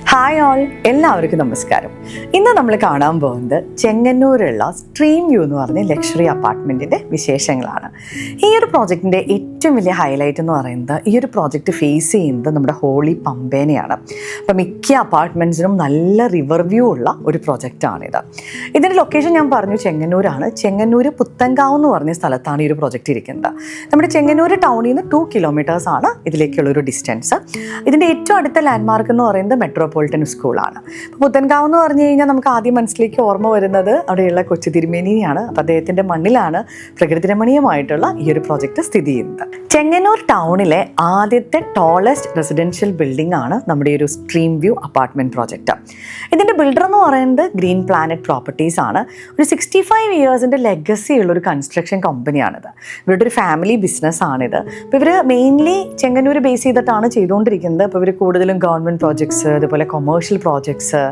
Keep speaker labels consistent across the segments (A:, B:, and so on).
A: Hi all, എല്ലാവർക്കും നമസ്കാരം. ഇന്ന് നമ്മൾ കാണാൻ പോകുന്നത് ചെങ്ങന്നൂരുള്ള സ്ട്രീം വ്യൂ എന്ന് പറഞ്ഞ ലക്ഷറി അപ്പാർട്ട്മെൻറ്റിൻ്റെ വിശേഷങ്ങളാണ്. ഈ ഒരു പ്രോജക്റ്റിൻ്റെ ഏറ്റവും വലിയ ഹൈലൈറ്റ് എന്ന് പറയുന്നത് ഈ ഒരു പ്രോജക്റ്റ് ഫേസ് ചെയ്യുന്നത് നമ്മുടെ ഹോളി പമ്പേനെയാണ്. അപ്പം മിക്ക അപ്പാർട്ട്മെൻറ്റ്സിനും നല്ല റിവർ വ്യൂ ഉള്ള ഒരു പ്രോജക്റ്റാണിത്. ഇതിൻ്റെ ലൊക്കേഷൻ ഞാൻ പറഞ്ഞു ചെങ്ങന്നൂരാണ്. ചെങ്ങന്നൂർ പുത്തൻകാവ് എന്ന് പറഞ്ഞ സ്ഥലത്താണ് ഈ ഒരു പ്രോജക്റ്റ് ഇരിക്കുന്നത്. നമ്മുടെ ചെങ്ങന്നൂർ ടൗണിൽ നിന്ന് 2 കിലോമീറ്റേഴ്സ് ആണ് ഇതിലേക്കുള്ളൊരു ഡിസ്റ്റൻസ്. ഇതിൻ്റെ ഏറ്റവും അടുത്ത ലാൻഡ്മാർക്ക് എന്ന് പറയുന്നത് മെട്രോപൊളിറ്റൻ സ്കൂളാണ്. അപ്പോൾ പുത്തൻകാവ് എന്ന് പറഞ്ഞു കഴിഞ്ഞാൽ നമുക്ക് ആദ്യം മനസ്സിലേക്ക് ഓർമ്മ വരുന്നത് അവിടെയുള്ള കൊച്ചു തിരുമേനിയാണ്. അപ്പോൾ അദ്ദേഹത്തിൻ്റെ മണ്ണിലാണ് പ്രകൃതി രമണീയമായിട്ടുള്ള ഈ ഒരു പ്രോജക്റ്റ് സ്ഥിതി ചെയ്യുന്നത്. ചെങ്ങന്നൂർ ടൗണിലെ ആദ്യത്തെ ടോളസ്റ്റ് റെസിഡൻഷ്യൽ ബിൽഡിംഗ് ആണ് നമ്മുടെ ഈ ഒരു സ്ട്രീം വ്യൂ അപ്പാർട്ട്മെൻറ്റ് പ്രോജക്റ്റ്. ഇതിൻ്റെ ബിൽഡർ എന്ന് പറയുന്നത് ഗ്രീൻ പ്ലാനറ്റ് പ്രോപ്പർട്ടീസ് ആണ്. ഒരു 65 ഇയേഴ്സിൻ്റെ ലെഗസി ഉള്ളൊരു കൺസ്ട്രക്ഷൻ കമ്പനിയാണിത്. ഇവരുടെ ഒരു ഫാമിലി ബിസിനസ് ആണിത്. അപ്പോൾ ഇവർ മെയിൻലി ചെങ്ങന്നൂർ ബേസ് ചെയ്തിട്ടാണ് ചെയ്തുകൊണ്ടിരിക്കുന്നത്. അപ്പോൾ ഇവർ കൂടുതലും ഗവൺമെൻറ് പ്രോജക്ട്സ്, അതുപോലെ കൊമേഴ്ഷ്യൽ പ്രോജക്ട്സ്,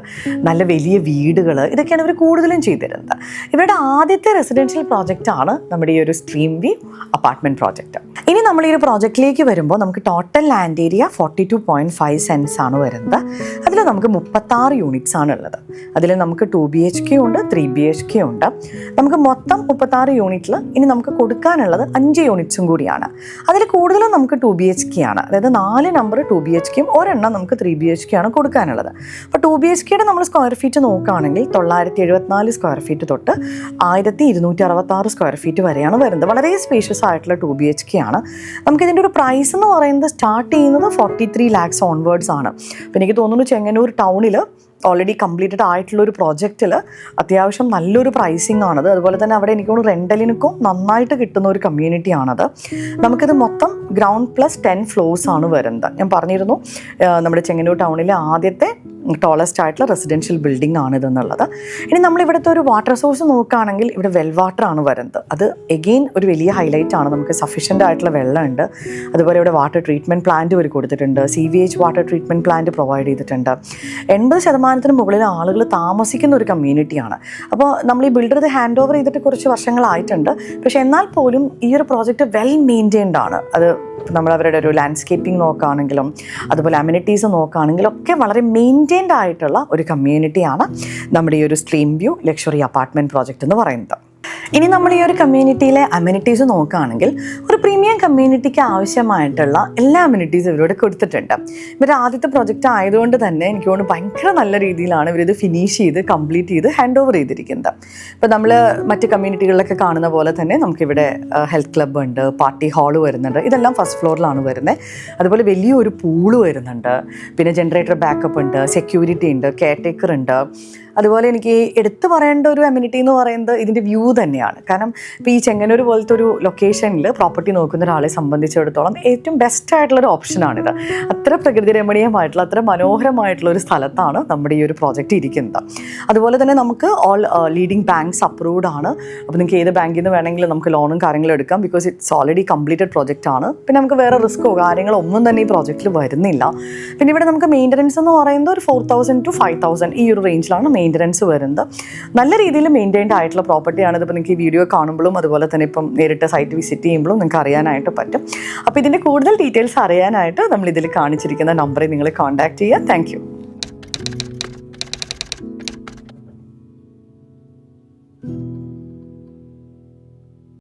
A: നല്ല വലിയ വീടുകൾ, ഇതൊക്കെയാണ് ഇവർ കൂടുതലും ചെയ്തിരുന്നത്. ഇവരുടെ ആദ്യത്തെ റെസിഡൻഷ്യൽ പ്രോജക്റ്റാണ് നമ്മുടെ ഈ ഒരു സ്ട്രീം വ്യൂ അപ്പാർട്ട്മെൻറ്റ് പ്രോജക്റ്റ്. ഇനി നമ്മൾ ഈ ഒരു പ്രോജക്റ്റിലേക്ക് വരുമ്പോൾ നമുക്ക് ടോട്ടൽ ലാൻഡ് ഏരിയ 42.5 സെൻറ്റ്സ് ആണ് വരുന്നത്. അതിൽ നമുക്ക് 36 യൂണിറ്റ്സ് ആണ് ഉള്ളത്. അതിൽ നമുക്ക് 2 BHK ഉണ്ട്, 3 BHK ഉണ്ട്. നമുക്ക് മൊത്തം 36 യൂണിറ്റിൽ ഇനി നമുക്ക് കൊടുക്കാനുള്ളത് 5 യൂണിറ്റ്സും കൂടിയാണ്. അതിൽ കൂടുതലും നമുക്ക് 2 BHK ആണ്. അതായത് 4 നമ്പർ 2 BHKയും ഒരെണ്ണം നമുക്ക് 3 BHK ആണ് കൊടുക്കാനുള്ളത്. അപ്പോൾ 2 BHKയുടെ നമ്മൾ സ്ക്വയർ ഫീറ്റ് നോക്കുകയാണെങ്കിൽ 974 സ്ക്വയർ ഫീറ്റ് തൊട്ട് 1266 സ്ക്വയർ ഫീറ്റ് വരെയാണ് വരുന്നത്. വളരെ സ്പേഷ്യസ് ആയിട്ടുള്ള 2 BHK ആണ്. നമുക്കിതിൻ്റെ ഒരു പ്രൈസ് എന്ന് പറയുന്നത് സ്റ്റാർട്ട് ചെയ്യുന്നത് 43 lakhs ഓൺവേർഡ്സ് ആണ്. അപ്പോൾ എനിക്ക് തോന്നുന്നു ചെങ്ങന്നൂർ ടൗണിൽ ഓൾറെഡി കംപ്ലീറ്റഡ് ആയിട്ടുള്ള ഒരു പ്രോജക്റ്റിൽ അത്യാവശ്യം നല്ലൊരു പ്രൈസിങ് ആണത്. അതുപോലെ തന്നെ അവിടെ എനിക്ക് തോന്നുന്നു റെൻ്റലിനൊക്കെ നന്നായിട്ട് കിട്ടുന്ന ഒരു കമ്മ്യൂണിറ്റി ആണത്. നമുക്കിത് മൊത്തം ഗ്രൗണ്ട് പ്ലസ് 10 ഫ്ലോർസ് ആണ് വരുന്നത്. ഞാൻ പറഞ്ഞിരുന്നു നമ്മുടെ ചെങ്ങന്നൂർ ടൗണിലെ ആദ്യത്തെ ടോളസ്റ്റ് ആയിട്ടുള്ള റെസിഡൻഷ്യൽ ബിൽഡിംഗ് ആണിതെന്നുള്ളത്. ഇനി നമ്മളിവിടുത്തെ ഒരു വാട്ടർ സോഴ്സ് നോക്കുകയാണെങ്കിൽ ഇവിടെ വെൽ വാട്ടർ ആണ് വരുന്നത്. അത് എഗെയിൻ ഒരു വലിയ ഹൈലൈറ്റ് ആണ്. നമുക്ക് സഫീഷ്യൻ്റ് ആയിട്ടുള്ള വെള്ളമുണ്ട്. അതുപോലെ ഇവിടെ വാട്ടർ ട്രീറ്റ്മെൻറ്റ് പ്ലാന്റ് ഒരു കൊടുത്തിട്ടുണ്ട്. CVH water treatment plant provide ചെയ്തിട്ടുണ്ട്. 80% മുകളിൽ ആളുകൾ താമസിക്കുന്ന ഒരു കമ്മ്യൂണിറ്റിയാണ്. അപ്പോൾ നമ്മൾ ഈ ബിൽഡർ ഇത് ഹാൻഡ് ഓവർ ചെയ്തിട്ട് കുറച്ച് വർഷങ്ങളായിട്ടുണ്ട്. പക്ഷേ എന്നാൽ പോലും ഈ ഒരു പ്രോജക്റ്റ് വെൽ മെയിൻറ്റെയിൻഡ് ആണ്. അത് നമ്മൾ അവരുടെ ഒരു ലാൻഡ്സ്കേപ്പിംഗ് നോക്കുകയാണെങ്കിലും അതുപോലെ അമ്യൂണിറ്റീസ് നോക്കുകയാണെങ്കിലും ഒക്കെ വളരെ മെയിൻറ്റെയിൻഡ് ആയിട്ടുള്ള ഒരു കമ്മ്യൂണിറ്റിയാണ് നമ്മുടെ ഈ ഒരു stream view luxury apartment project എന്ന് പറയുന്നത്. ഇനി നമ്മൾ ഈ ഒരു കമ്മ്യൂണിറ്റിയിലെ അമ്യൂണിറ്റീസ് നോക്കുകയാണെങ്കിൽ ഒരു പ്രീമിയം കമ്മ്യൂണിറ്റിക്ക് ആവശ്യമായിട്ടുള്ള എല്ലാ അമ്യൂണിറ്റീസും ഇവരോട് കൊടുത്തിട്ടുണ്ട്. ഇവരുടെ ആദ്യത്തെ പ്രൊജക്റ്റ് ആയതുകൊണ്ട് തന്നെ എനിക്ക് തോന്നുന്നു ഭയങ്കര നല്ല രീതിയിലാണ് ഇവരിത് ഫിനിഷ് ചെയ്ത് കംപ്ലീറ്റ് ചെയ്ത് ഹാൻഡ് ഓവർ ചെയ്തിരിക്കുന്നത്. ഇപ്പോൾ നമ്മൾ മറ്റ് കമ്മ്യൂണിറ്റികളിലൊക്കെ കാണുന്ന പോലെ തന്നെ നമുക്കിവിടെ ഹെൽത്ത് ക്ലബ്ബ് ഉണ്ട്, പാർട്ടി ഹാള് വരുന്നുണ്ട്. ഇതെല്ലാം ഫസ്റ്റ് ഫ്ലോറിലാണ് വരുന്നത്. അതുപോലെ വലിയൊരു പൂള് വരുന്നുണ്ട്. പിന്നെ ജനറേറ്റർ ബാക്കപ്പ് ഉണ്ട്, സെക്യൂരിറ്റി ഉണ്ട്, കെയർ ടേക്കർ ഉണ്ട്. അതുപോലെ എനിക്ക് എടുത്തു പറയേണ്ട ഒരു അമ്യൂണിറ്റി എന്ന് പറയുന്നത് ഇതിൻ്റെ വ്യൂ തന്നെയാണ്. കാരണം ഇപ്പോൾ ഈ ചെങ്ങന്നൂർ പോലത്തെ ഒരു ലൊക്കേഷനിൽ പ്രോപ്പർട്ടി നോക്കുന്ന ഒരാളെ സംബന്ധിച്ചിടത്തോളം ഏറ്റവും ബെസ്റ്റ് ആയിട്ടുള്ളൊരു ഓപ്ഷനാണിത്. അത്ര പ്രകൃതി രമണീയമായിട്ടുള്ള അത്ര മനോഹരമായിട്ടുള്ള ഒരു സ്ഥലത്താണ് നമ്മുടെ ഈ ഒരു പ്രോജക്റ്റ് ഇരിക്കുന്നത്. അതുപോലെ തന്നെ നമുക്ക് ഓൾ ലീഡിങ് ബാങ്ക്സ് അപ്രൂവ്ഡ് ആണ്. അപ്പോൾ നിങ്ങൾക്ക് ഏത് ബാങ്കിൽ നിന്ന് വേണമെങ്കിലും നമുക്ക് ലോണും കാര്യങ്ങളും എടുക്കാം. Because it's already completed project ആണ്. പിന്നെ നമുക്ക് വേറെ റിസ്ക്കോ കാര്യങ്ങളോ ഒന്നും തന്നെ ഈ പ്രോജക്റ്റിൽ വരുന്നില്ല. പിന്നെ ഇവിടെ നമുക്ക് മെയിൻ്റനൻസ് എന്ന് പറയുന്നത് ഒരു 4,000 to 5,000 ഈ ഒരു റേഞ്ചിലാണ് മെയിൻ്റനൻസ് വരുന്നത്. നല്ല രീതിയിൽ മെയിൻറ്റെയിൻഡ് ആയിട്ടുള്ള പ്രോപ്പർട്ടിയാണ്. ഇതിപ്പോൾ നിങ്ങൾക്ക് ഈ വീഡിയോ കാണുമ്പോഴും അതുപോലെ തന്നെ ഇപ്പം നേരിട്ട് സൈറ്റ് വിസിറ്റ് ചെയ്യുമ്പോഴും നിങ്ങൾക്ക് അറിയാനായിട്ട് പറ്റും. അപ്പോൾ ഇതിൻ്റെ കൂടുതൽ ഡീറ്റെയിൽസ് അറിയാനായിട്ട് നമ്മൾ ഇതിൽ കാണിച്ചിരിക്കുന്ന നമ്പറിൽ നിങ്ങൾ കോൺടാക്ട് ചെയ്യുക. Thank you.